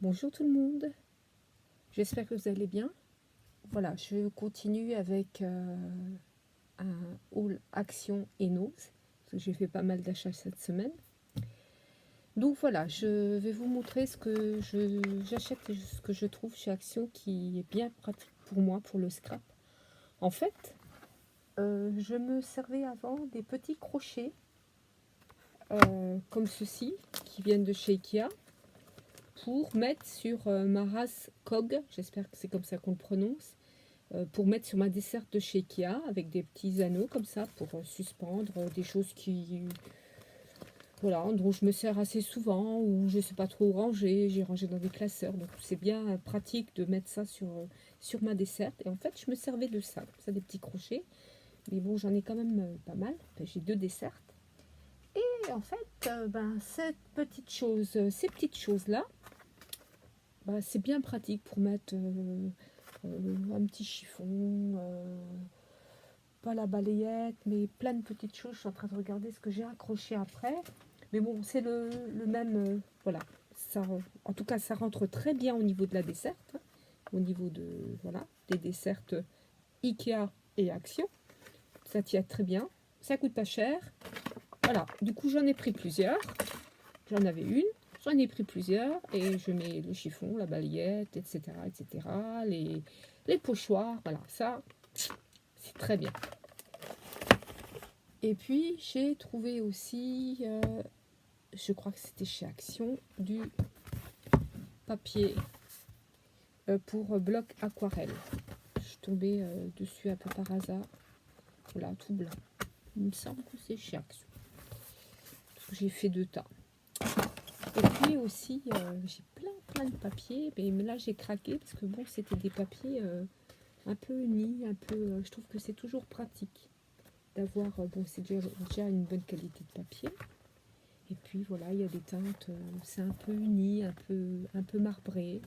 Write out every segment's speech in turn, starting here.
Bonjour tout le monde, j'espère que vous allez bien. Voilà, je continue avec un haul Action Enos, parce que j'ai fait pas mal d'achats cette semaine. Donc voilà, je vais vous montrer ce que j'achète et ce que je trouve chez Action qui est bien pratique pour moi, pour le scrap. En fait, je me servais avant des petits crochets, comme ceux-ci, qui viennent de chez Ikea, pour mettre sur ma race Cog, j'espère que c'est comme ça qu'on le prononce, pour mettre sur ma desserte de chez Ikea, avec des petits anneaux comme ça, pour suspendre des choses voilà, dont je me sers assez souvent, ou je sais pas trop où ranger, j'ai rangé dans des classeurs, donc c'est bien pratique de mettre ça sur ma desserte. Et en fait, je me servais de ça, des petits crochets, mais bon, j'en ai quand même pas mal. Enfin, j'ai 2 dessertes. Et en fait, ces petites choses-là, c'est bien pratique pour mettre un petit chiffon, pas la balayette, mais plein de petites choses. Je suis en train de regarder ce que j'ai accroché après. Mais bon, c'est le même, voilà. Ça, en tout cas, ça rentre très bien au niveau de la desserte, hein, au niveau de, voilà, des dessertes Ikea et Action. Ça tient très bien, ça coûte pas cher. Voilà, du coup, j'en ai pris plusieurs. J'en avais une, j'en ai pris plusieurs, et je mets le chiffon, la balayette, etc., etc., les pochoirs, voilà, ça, c'est très bien. Et puis, j'ai trouvé aussi, je crois que c'était chez Action, du papier pour bloc aquarelle. Je suis tombée dessus un peu par hasard. Voilà, tout blanc. Il me semble que c'est chez Action. Parce que j'ai fait 2 tas. Et puis aussi, j'ai plein de papiers. Mais là, j'ai craqué parce que bon, c'était des papiers un peu unis, un peu. Je trouve que c'est toujours pratique d'avoir. Bon, c'est déjà une bonne qualité de papier. Et puis voilà, il y a des teintes, c'est un peu uni, un peu marbré.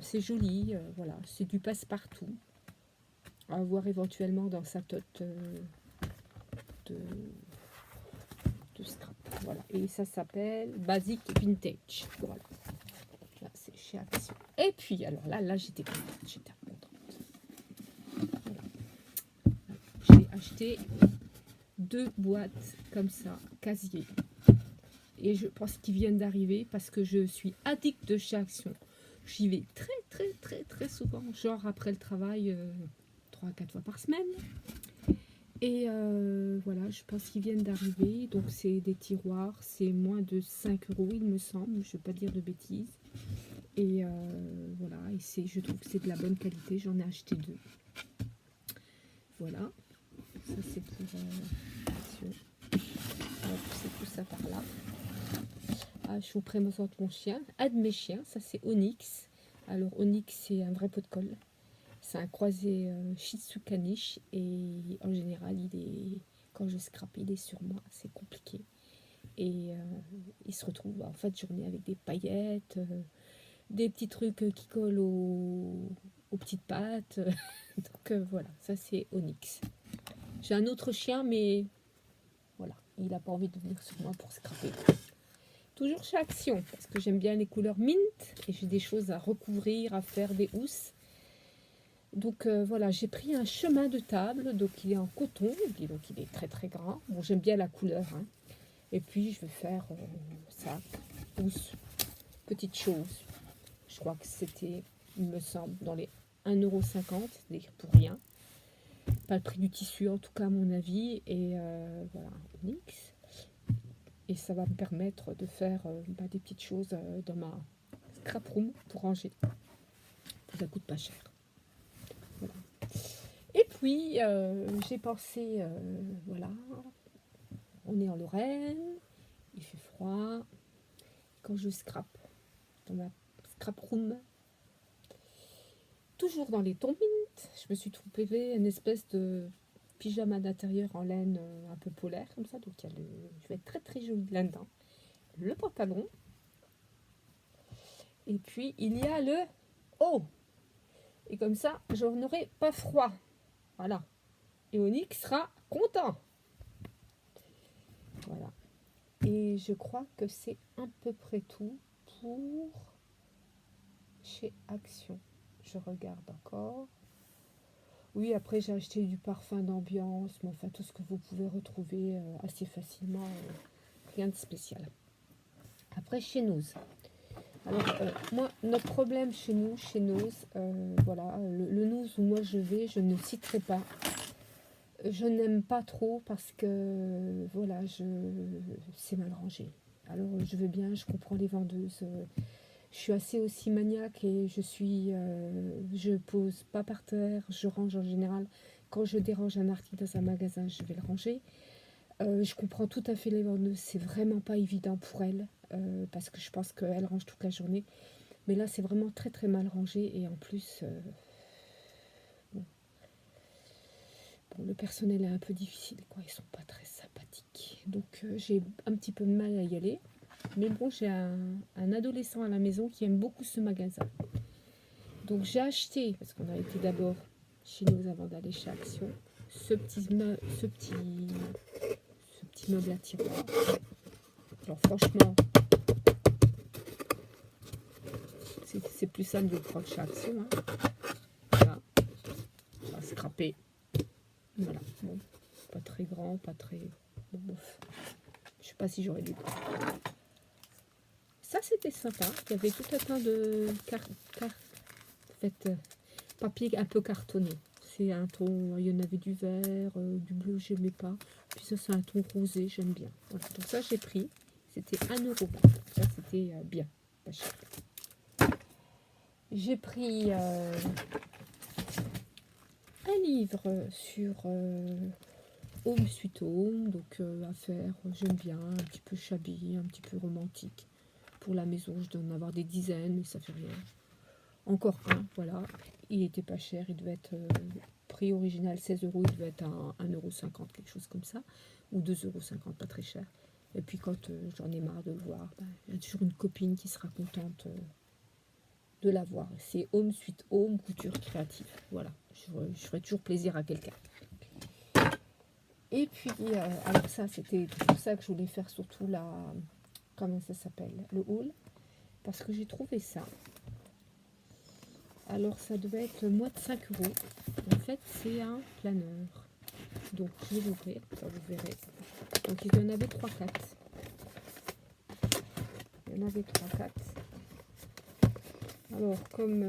C'est joli, voilà, c'est du passe-partout. À avoir éventuellement dans sa tote de, de scrap. Voilà. Et ça s'appelle Basic Vintage. Voilà. Là, c'est chez Action. Et puis, alors là, j'étais contente. J'étais contente. Voilà. J'ai acheté 2 boîtes comme ça, casier. Et je pense qu'ils viennent d'arriver parce que je suis addict de chez Action. J'y vais très souvent, genre après le travail, 3 à 4 fois par semaine. Et voilà, je pense qu'ils viennent d'arriver. Donc c'est des tiroirs, c'est moins de 5 euros il me semble, je ne veux pas dire de bêtises. Et voilà, et je trouve que c'est de la bonne qualité, j'en ai acheté 2. Voilà, ça c'est pour c'est tout ça par là. Ah, je vous présente mon chien, un de mes chiens, ça c'est Onyx. Alors Onyx c'est un vrai pot de colle. C'est un croisé Shih Tzu caniche et en général quand je scrape il est sur moi, c'est compliqué. Et il se retrouve en fait journée avec des paillettes, des petits trucs qui collent aux petites pattes. Donc voilà, ça c'est Onyx. J'ai un autre chien, mais voilà, il n'a pas envie de venir sur moi pour scraper. Toujours chez Action, parce que j'aime bien les couleurs mint et j'ai des choses à recouvrir, à faire des housses. Donc voilà, j'ai pris un chemin de table, donc il est en coton, donc il est très grand. Bon, j'aime bien la couleur, hein. Et puis je vais faire ça, housse, petite chose. Je crois que c'était, il me semble, dans les 1,50 €, c'est-à-dire pour rien. Pas le prix du tissu, en tout cas, à mon avis. Et voilà, Onyx. Et ça va me permettre de faire des petites choses dans ma scrap room pour ranger. Ça coûte pas cher. Voilà. Et puis, j'ai pensé, voilà, on est en Lorraine, il fait froid. Quand je scrape dans ma scrap room, toujours dans les tons mint, je me suis trouvée une espèce de pyjama d'intérieur en laine un peu polaire comme ça, donc je vais être très jolie là-dedans. Le pantalon, et puis il y a le haut, et comme ça je n'aurai pas froid, voilà, et Onyx sera content. Voilà, et je crois que c'est à peu près tout pour chez Action. Je regarde encore. Oui, après j'ai acheté du parfum d'ambiance, mais enfin tout ce que vous pouvez retrouver assez facilement, rien de spécial. Après chez Nose. Alors moi, notre problème chez nous, chez Nose, voilà, le Nose où moi je vais, je ne citerai pas. Je n'aime pas trop parce que voilà, c'est mal rangé. Alors je veux bien, je comprends les vendeuses. Je suis assez aussi maniaque et je pose pas par terre, je range en général. Quand je dérange un article dans un magasin, je vais le ranger. Je comprends tout à fait les vendeuses, c'est vraiment pas évident pour elles parce que je pense qu'elles rangent toute la journée. Mais là, c'est vraiment très très mal rangé et en plus, bon, le personnel est un peu difficile, quoi. Ils sont pas très sympathiques. Donc j'ai un petit peu de mal à y aller. Mais bon, j'ai un adolescent à la maison qui aime beaucoup ce magasin. Donc j'ai acheté, parce qu'on a été d'abord chez nous avant d'aller chez Action, ce petit meuble à tiroir. Alors franchement, c'est plus simple de le prendre chez Action. Hein. Voilà, ça va scraper. Voilà, bon, pas très grand, pas très... Bon, bof. Je sais pas si j'aurais dû. Ça c'était sympa, il y avait tout un tas de papier un peu cartonné. C'est un ton, il y en avait du vert, du bleu, j'aimais pas. Puis ça c'est un ton rosé, j'aime bien. Voilà. Donc ça j'ai pris, c'était 1 €. Ça c'était bien, pas cher. J'ai pris un livre sur Home Sweet Home, donc à faire, j'aime bien, un petit peu shabby, un petit peu romantique. Pour la maison, je dois en avoir des dizaines, mais ça fait rien. Encore un, voilà. Il était pas cher, il devait être prix original 16 €, il devait être à 1,50 €, quelque chose comme ça, ou 2,50 €, pas très cher. Et puis quand j'en ai marre de le voir, il y a toujours une copine qui sera contente de la voir. C'est Home Sweet Home, couture créative. Voilà, je ferai toujours plaisir à quelqu'un. Et puis, alors ça, c'était pour ça que je voulais faire surtout comment ça s'appelle, le haul, parce que j'ai trouvé ça. Alors ça devait être moins de 5 €. En fait, c'est un planeur. Donc je vais l'ouvrir, ça vous verrez. Donc il y en avait 3-4. Il y en avait 3-4. Alors comme